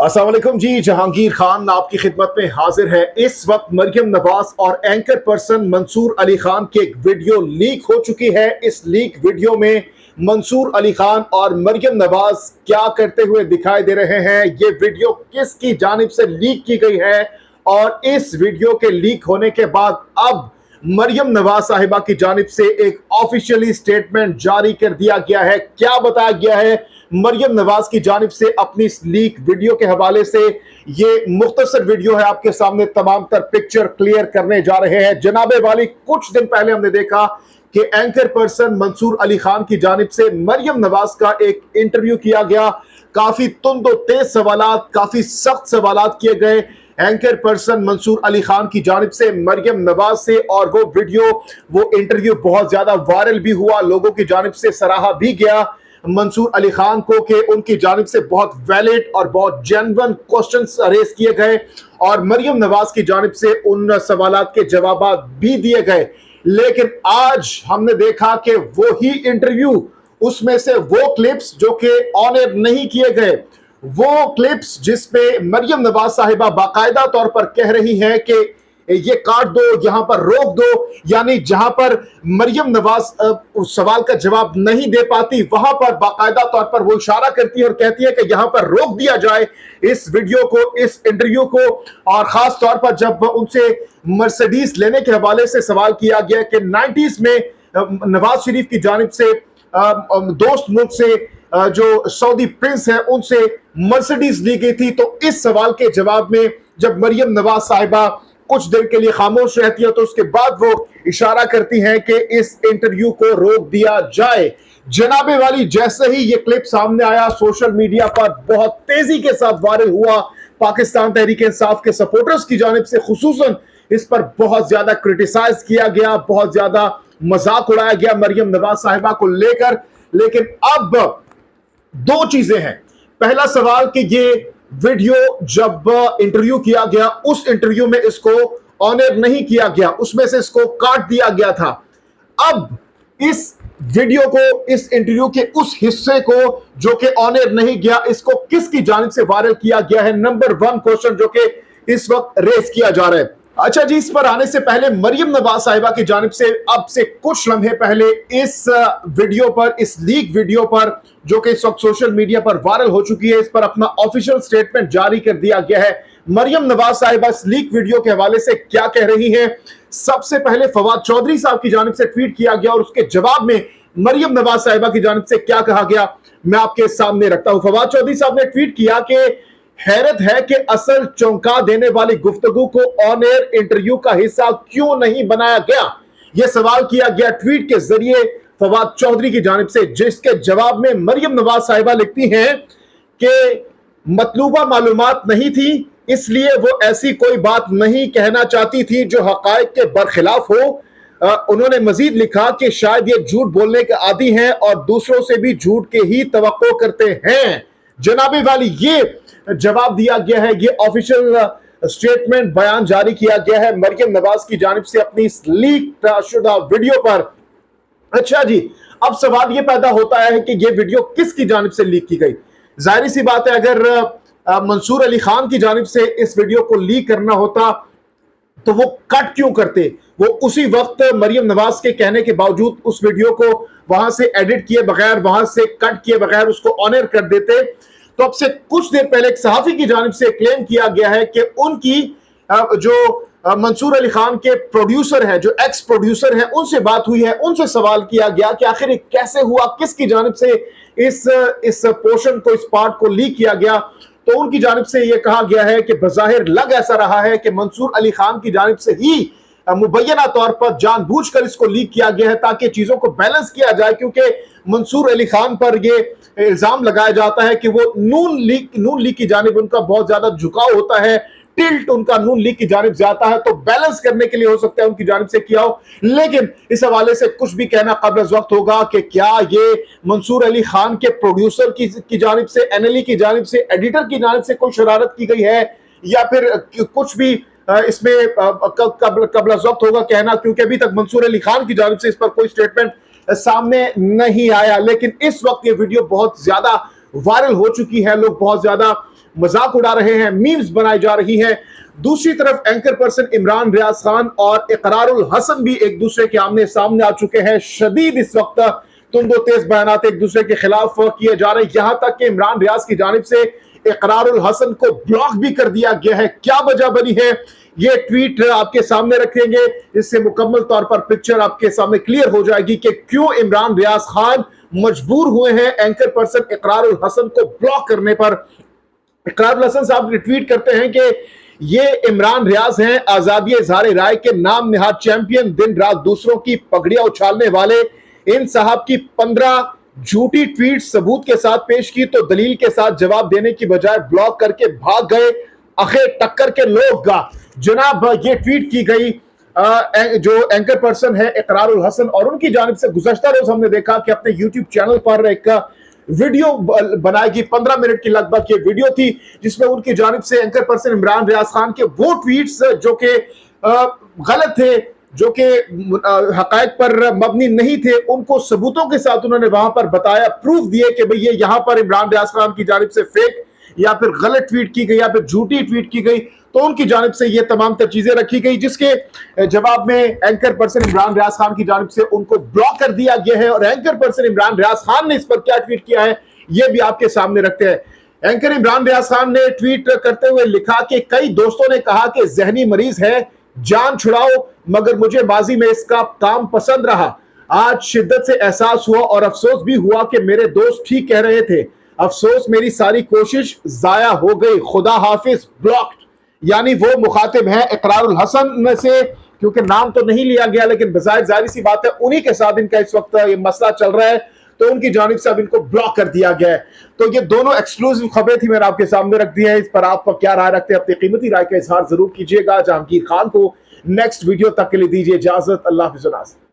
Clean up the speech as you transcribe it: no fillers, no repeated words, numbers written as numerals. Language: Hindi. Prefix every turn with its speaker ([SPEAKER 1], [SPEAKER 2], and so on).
[SPEAKER 1] अस्सलाम वालेकुम जी। जहांगीर खान आपकी खिदमत में हाजिर है। इस वक्त मरियम नवाज और एंकर पर्सन मंसूर अली खान की एक वीडियो लीक हो चुकी है। इस लीक वीडियो में मंसूर अली खान और मरियम नवाज क्या करते हुए दिखाई दे रहे हैं, ये वीडियो किसकी जानिब से लीक की गई है और इस वीडियो के लीक होने के बाद अब मरियम नवाज साहिबा की जानिब से एक ऑफिशियली स्टेटमेंट जारी कर दिया गया है। क्या बताया गया है मरियम नवाज की जानिब से अपनी इस लीक वीडियो के हवाले से, ये मुख्तसर वीडियो है, आपके सामने तमाम तर पिक्चर क्लियर करने जा रहे हैं। जनाबे वाली, कुछ दिन पहले हमने देखा कि एंकर पर्सन मंसूर अली खान की जानिब से मरियम नवाज का एक इंटरव्यू किया गया। काफी तुंद और तेज सवालात, काफी सख्त सवालात किए गए एंकर पर्सन मंसूर अली खान की जानिब से मरियम नवाज से, और वो वीडियो, वो इंटरव्यू बहुत ज्यादा वायरल भी हुआ, लोगों की जानिब से सराहा भी गया मंसूर अली खान को कि उनकी जानिब से बहुत वैलिड और बहुत जेन्युइन क्वेश्चंस रेज किए गए और मरियम नवाज की जानिब से उन सवालात के जवाब भी दिए गए। लेकिन आज हमने देखा कि वो ही इंटरव्यू, उसमें से वो क्लिप्स जो कि ऑन एयर नहीं किए गए, वो क्लिप्स जिसपे मरियम नवाज साहिबा बाकायदा तौर पर कह रही है कि ये काट दो, यहां पर रोक दो, यानी जहां पर मरियम नवाज उस सवाल का जवाब नहीं दे पाती, वहां पर बाकायदा तौर पर वो इशारा करती है और कहती है कि यहां पर रोक दिया जाए इस वीडियो को, इस इंटरव्यू को। और खास तौर पर जब उनसे मर्सिडीज लेने के हवाले से सवाल किया गया कि 90s में नवाज शरीफ की जानिब से दोस्त मुल्क से जो सऊदी प्रिंस है उनसे मर्सिडीज ली गई थी, तो इस सवाल के जवाब में जब मरियम नवाज साहिबा कुछ देर के लिए खामोश रहती है तो उसके बाद वो इशारा करती हैं कि इस इंटरव्यू को रोक दिया जाए। जनाबे वाली, जैसे ही ये क्लिप सामने आया सोशल मीडिया पर बहुत तेजी के साथ वायरल हुआ। पाकिस्तान तहरीक इंसाफ के सपोर्टर्स की जानिब से खुसूसन इस पर बहुत ज्यादा क्रिटिसाइज किया गया, बहुत ज्यादा मजाक उड़ाया गया मरियम नवाज साहिबा को लेकर। लेकिन अब दो चीजें हैं। पहला सवाल कि ये वीडियो जब इंटरव्यू किया गया, उस इंटरव्यू में इसको ऑन एयर नहीं किया गया, उसमें से इसको काट दिया गया था। अब इस वीडियो को, इस इंटरव्यू के उस हिस्से को जो कि ऑन एयर नहीं गया, इसको किसकी जानिब से वायरल किया गया है, नंबर 1 क्वेश्चन जो कि इस वक्त रेज किया जा रहा है। अच्छा जी, इस पर आने से पहले मरियम नवाज साहिबा की जानिब से अब से कुछ लम्हे पहले इस वीडियो पर, इस लीक वीडियो पर जो कि इस वक्त सोशल मीडिया पर वायरल हो चुकी है, इस पर अपना ऑफिशियल स्टेटमेंट जारी कर दिया गया है। मरियम नवाज साहिबा इस लीक वीडियो के हवाले से क्या कह रही हैं? सबसे पहले फवाद चौधरी साहब की जानिब से ट्वीट किया गया और उसके जवाब में मरियम नवाज साहिबा की जानिब से क्या कहा गया, मैं आपके सामने रखता हूं। फवाद चौधरी साहब ने ट्वीट किया कि हैरत है कि असल चौंका देने वाली गुफ्तगू को ऑन एयर इंटरव्यू का हिस्सा क्यों नहीं बनाया गया, यह सवाल किया गया ट्वीट के जरिए फवाद चौधरी की जानिब से, जिसके जवाब में मरियम नवाज साहिबा लिखती हैं कि मतलूबा मालूमात नहीं थी, इसलिए वो ऐसी कोई बात नहीं कहना चाहती थी जो हकायक के बरखिलाफ हो। उन्होंने मजीद लिखा कि शायद ये झूठ बोलने के आदी हैं और दूसरों से भी झूठ के ही तवक्को करते हैं। जनाबे वाली, ये जवाब दिया गया है, ये ऑफिशियल स्टेटमेंट बयान जारी किया गया है मरियम नवाज की जानिब से अपनी इस लीक शुदा वीडियो पर। अच्छा जी, अब सवाल ये पैदा होता है कि ये वीडियो किसकी जानिब से लीक की गई। जाहिर सी बात है, अगर मंसूर अली खान की जानिब से इस वीडियो को लीक करना होता तो वो कट क्यों करते? वो उसी वक्त मरियम नवाज के कहने के बावजूद उस वीडियो को वहां से एडिट किए बगैर, वहां से कट किए बगैर उसको ऑन एयर कर देते। तो अब से कुछ देर पहले एक सहाफी की जानिब से क्लेम किया गया है कि उनकी जो मंसूर अली खान के प्रोड्यूसर है, जो एक्स प्रोड्यूसर है, उनसे बात हुई है, उनसे सवाल किया गया कि आखिर कैसे हुआ, किसकी जानिब से इस पोर्शन को, इस पार्ट को लीक किया गया। तो उनकी जानिब से यह कहा गया है कि बज़ाहिर लग ऐसा रहा है कि मंसूर अली खान की जानिब से ही मुबैना तौर पर जानबूझकर इसको लीक किया गया है ताकि चीजों को बैलेंस किया जाए, क्योंकि मंसूर अली खान पर यह इल्जाम लगाया जाता है कि वो नून लीग की जानिब उनका बहुत ज्यादा झुकाव होता है, टिल्ट उनका नून लीग की जानिब जाता है, तो बैलेंस करने के लिए हो सकता है उनकी जानिब से किया हो। लेकिन इस हवाले से कुछ भी कहना कब्ल वक्त होगा कि क्या ये मंसूर अली खान के प्रोड्यूसर की जानिब से, एनएलई की जानिब से, एडिटर की जानिब से कोई शरारत की गई है या फिर कुछ भी इसमें कब्ल वक्त होगा कहना, क्योंकि अभी तक मंसूर अली खान की जानिब से इस पर कोई स्टेटमेंट सामने नहीं आया। लेकिन इस वक्त ये वीडियो बहुत ज्यादा वायरल हो चुकी है, लोग बहुत ज्यादा मजाक उड़ा रहे हैं, मीम्स बनाई जा रही हैं। दूसरी तरफ एंकर पर्सन इमरान रियाज खान और इकरारुल हसन भी एक दूसरे के आमने सामने आ चुके हैं। शदीद इस वक्त तुंदो तेज बयानात एक दूसरे के खिलाफ किए जा रहे हैं, यहां तक कि इमरान रियाज की जानिब से इकरारुल हसन को ब्लॉक भी कर दिया गया है। क्या वजह बनी है, ये ट्वीट आपके सामने रखेंगे, इससे मुकम्मल तौर पर पिक्चर आपके सामने क्लियर हो जाएगी कि क्यों इमरान रियाज खान मजबूर हुए हैं एंकर पर्सन इकरारुल हसन को ब्लॉक करने पर। इकरारुल हसन साहब ट्वीट करते हैं कि ये इमरान रियाज हैं, आजादी इजहार राय के नाम निहाद चैंपियन, दिन रात दूसरों की पगड़ियां उछालने वाले। इन साहब की 15 झूठी ट्वीट सबूत के साथ पेश की तो दलील के साथ जवाब देने की बजाय ब्लॉक करके भाग गए। अखे टक्कर के लोग जनाब, ये ट्वीट की गई जो एंकर पर्सन है इकरारुल हसन, और उनकी जानिब से गुज़श्ता रोज हमने देखा कि अपने यूट्यूब चैनल पर एक वीडियो बनाएगी, 15 मिनट की लगभग ये वीडियो थी, जिसमें उनकी जानिब से एंकर पर्सन इमरान रियाज खान के वो ट्वीट्स जो कि गलत थे, जो कि हकायक पर मबनी नहीं थे, उनको सबूतों के साथ उन्होंने वहां पर बताया, प्रूफ दिए कि भाई ये यहां पर इमरान रियाज खान की जानिब से फेक या फिर गलत ट्वीट की गई या फिर झूठी ट्वीट की गई। तो उनकी जानिब से ये तमाम तर चीजें रखी गई, जिसके जवाब में एंकर पर्सन इमरान रियाज खान की जानिब से उनको ब्लॉक कर दिया गया है। और एंकर पर्सन इमरान रियाज खान ने इस पर क्या ट्वीट किया है, ये भी आपके सामने रखते हैं। एंकर इमरान रियाज खान ने ट्वीट करते हुए लिखा कि कई दोस्तों ने कहा कि जहनी मरीज है, जान छुड़ाओ, मगर मुझे माजी में इसका काम पसंद रहा। आज शिद्दत से एहसास हुआ और अफसोस भी हुआ कि मेरे दोस्त ठीक कह रहे थे। अफसोस मेरी सारी कोशिश जाया हो गई। खुदा हाफिज, ब्लॉक्ड। यानी वो मुखातिब है इकरारुल हसन में से, क्योंकि नाम तो नहीं लिया गया, लेकिन बजाय जाहिर सी बात है उन्हीं के साथ इनका इस वक्त ये मसला चल रहा है, तो उनकी जानिब से अब इनको ब्लॉक कर दिया गया है। तो ये दोनों एक्सक्लूसिव खबरें थी, मैंने आपके सामने रख दी है। इस पर आप क्या राय रखते हैं, अपनी कीमती राय का इजहार जरूर कीजिएगा। जहांगीर खान को नेक्स्ट वीडियो तक के लिए दीजिए इजाजत। अल्लाह हाफिज़।